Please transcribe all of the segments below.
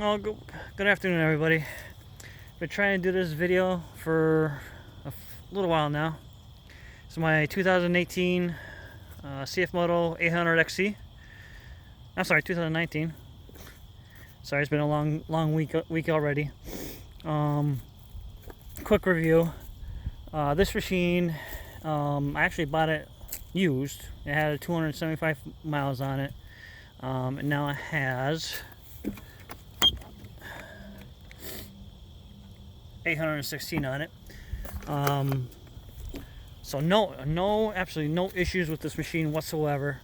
Well, good afternoon, everybody. Been trying to do this video for a little while now. It's my 2018 cfmoto 800XC. I'm sorry, 2019. Sorry, it's been a long week already. Quick review. This machine, I actually bought it used. It had 275 miles on it, and now it has 816 on it. So absolutely no issues with this machine whatsoever.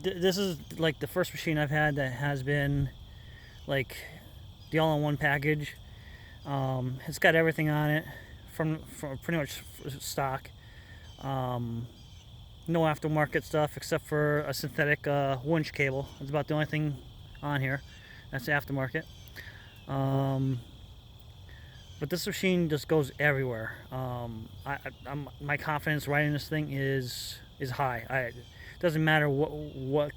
This is like the first machine I've had that has been like the all-in-one package. It's got everything on it from pretty much stock. No aftermarket stuff except for a synthetic winch cable. That's about the only thing on here. That's aftermarket. But this machine just goes everywhere. My confidence riding this thing is high. It doesn't matter what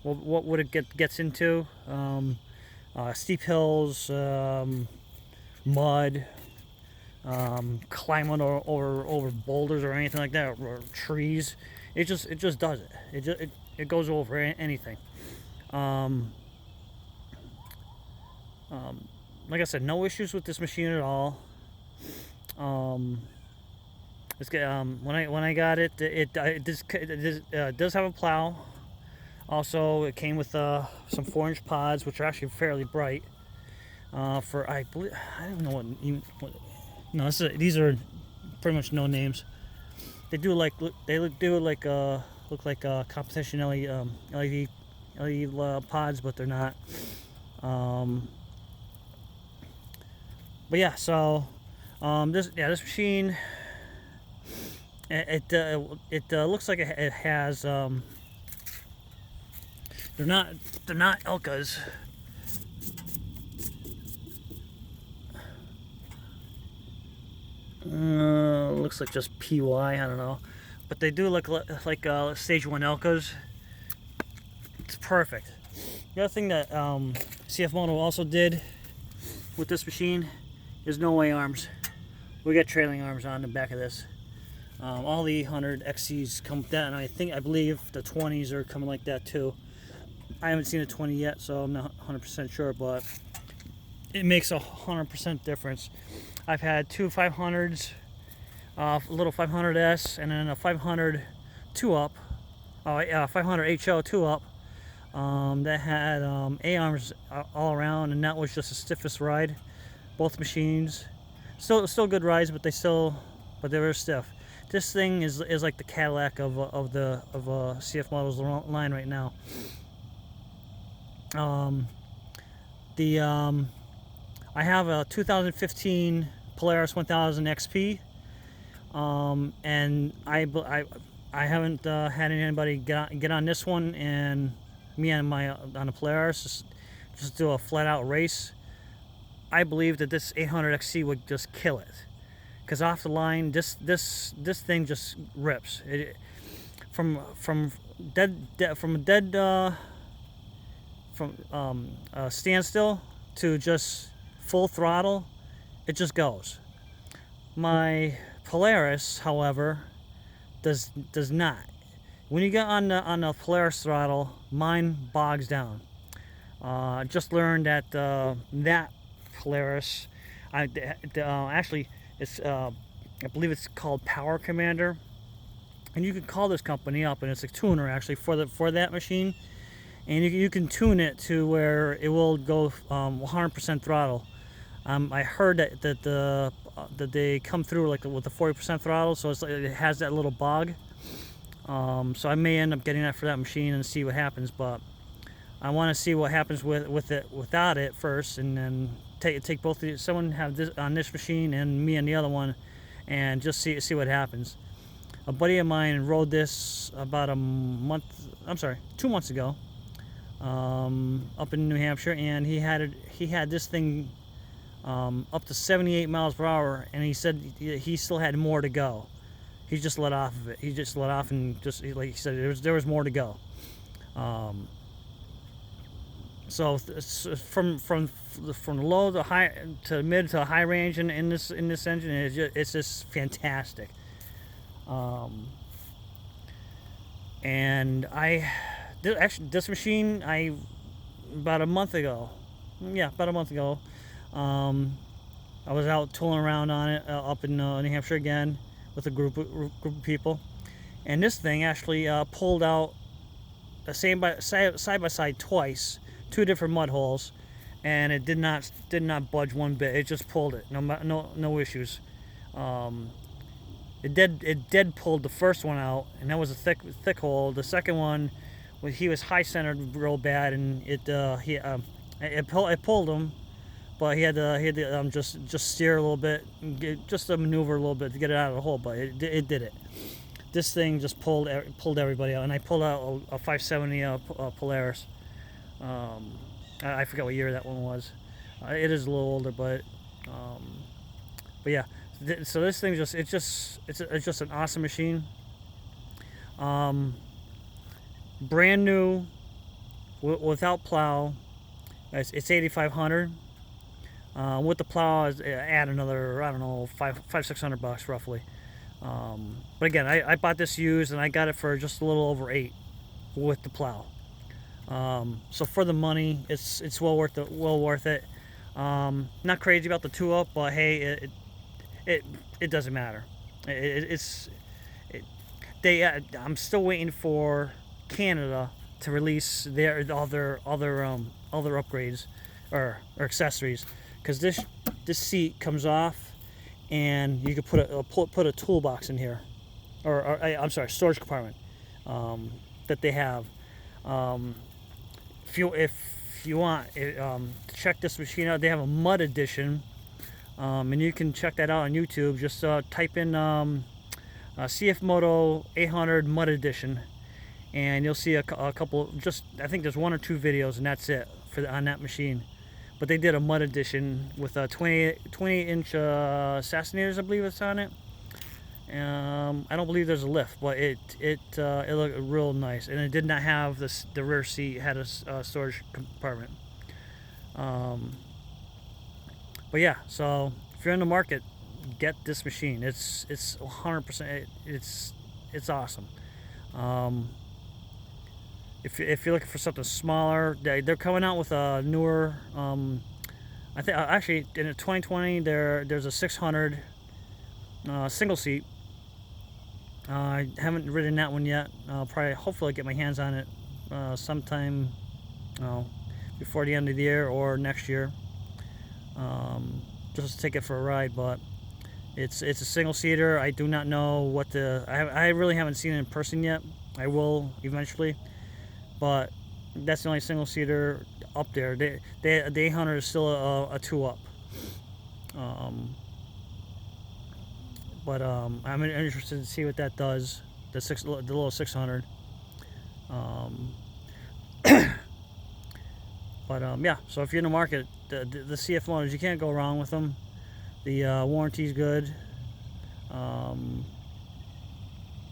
it gets into. Steep hills, mud, climbing over boulders or anything like that, or trees. It just does it. It goes over anything. Like I said, no issues with this machine at all. It's when I got it, it does have a plow. Also, it came with some 4-inch pods, which are actually fairly bright. For I believe, I don't know what no, these are pretty much no names. They do look like competition LED pods, but they're not. But yeah, so this machine, it looks like it has they're not Elkas. Looks like just PY. I don't know, but they do look like stage 1 Elkas. It's perfect. The other thing that cfmoto also did with this machine is no way arms. We got trailing arms on the back of this. All the 800 XCs come with that, and I believe the 20s are coming like that too. I haven't seen a 20 yet, so I'm not 100% sure, but it makes 100% difference. I've had two 500s, a little 500S, and then a 500 2-up, 500 HO 2-up, that had A-arms all around, and that was just the stiffest ride. Both machines, still good rides, but they were stiff. This thing is like the Cadillac of cfmoto's line right now. I have a 2015 Polaris 1000 XP, and I haven't had anybody get on this one and me on a Polaris just do a flat out race. I believe that this 800 XC would just kill it, because off the line, this thing just rips. From standstill to just full throttle, it just goes. My Polaris, however, does not. When you get on the Polaris throttle, mine bogs down. Just learned that that Polaris, actually, it's I believe it's called Power Commander, and you can call this company up, and it's a tuner actually for that machine, and you can tune it to where it will go 100% throttle. I heard that they come through like with the 40% throttle, so it has that little bog. So I may end up getting that for that machine and see what happens, but I want to see what happens with it without it first, and then take both someone have this on this machine and me on the other one, and just see what happens. A buddy of mine rode this about 2 months ago, up in New Hampshire, and he had this thing up to 78 miles per hour, and he said he still had more to go. He just let off of it. He just let off, and just like he said, there was more to go. So from low to high to mid to high range in this engine, it's just fantastic. And actually this machine about a month ago, I was out tooling around on it up in New Hampshire again with a group of people, and this thing actually pulled out side by side twice, 2 different mud holes, and it did not budge one bit. It just pulled it, no issues. It dead pulled the first one out, and that was a thick hole. The second one, he was high centered real bad, and it pulled him, but he had to just steer a little bit, just to maneuver a little bit to get it out of the hole. But it did it. This thing just pulled everybody out, and I pulled out a 570 Polaris. I forgot what year that one was. It is a little older, but yeah. So this thing it's just an awesome machine. Brand new, without plow. It's 8,500. With the plow, add another, I don't know, $500-600 roughly. But again, I bought this used, and I got it for just a little over 8 with the plow. So for the money, it's well worth it. Not crazy about the 2-up, but hey, it doesn't matter. I'm still waiting for Canada to release their other upgrades or accessories, because this seat comes off, and you could put a toolbox in here, or I'm sorry, storage compartment that they have. If you want to check this machine out, they have a mud edition, and you can check that out on YouTube. Just type in cfmoto 800 mud edition, and you'll see a couple. I think there's 1 or 2 videos, and that's it on that machine. But they did a mud edition with 20-inch Assassinators, I believe it's on it. I don't believe there's a lift, but it looked real nice, and it did not have the rear seat had a storage compartment. But yeah, so if you're in the market, get this machine. It's 100%. It's awesome. If you're looking for something smaller, they're coming out with a newer. I think actually in 2020 there's a 600 single seat. I haven't ridden that one yet. Hopefully I'll get my hands on it sometime before the end of the year or next year. Just to take it for a ride, but it's a single seater. I do not know what I really haven't seen it in person yet. I will eventually, but that's the only single seater up there. The 800 is still a 2-up. But I'm interested to see what that does. The little 600. But yeah. So if you're in the market, the CF motors, you can't go wrong with them. The warranty's good. The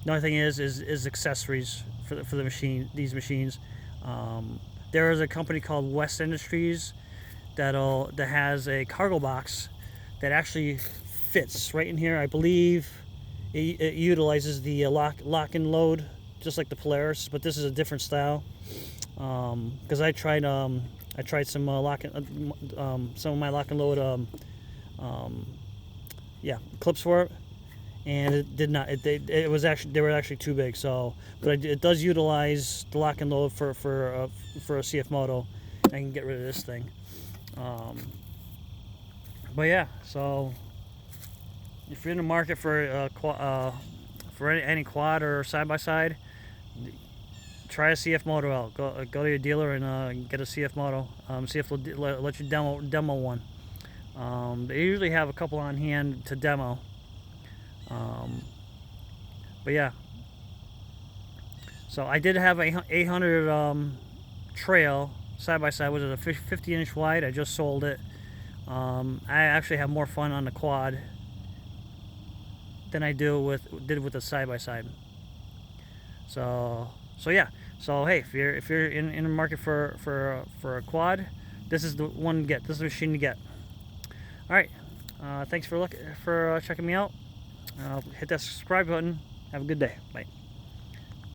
only thing is accessories for the machine. These machines. There is a company called West Industries that has a cargo box that actually fits right in here. I believe it utilizes the lock and load just like the Polaris, but this is a different style. Because I tried some some of my lock and load clips for it, and it did not. They were actually too big. So, but it does utilize the lock and load for a CF moto. I can get rid of this thing. But yeah, so if you're in the market for any quad or side by side, try a CF moto out. Go to your dealer and get a CF moto. See if they'll let you demo one. They usually have a couple on hand to demo. But yeah. So I did have a 800 trail side by side. Was it a 50-inch wide? I just sold it. I actually have more fun on the quad than I did with the side by side. So yeah. So hey, if you're in the market for a quad, this is the one to get. This is the machine to get. All right. Thanks for checking me out. Hit that subscribe button. Have a good day. Bye.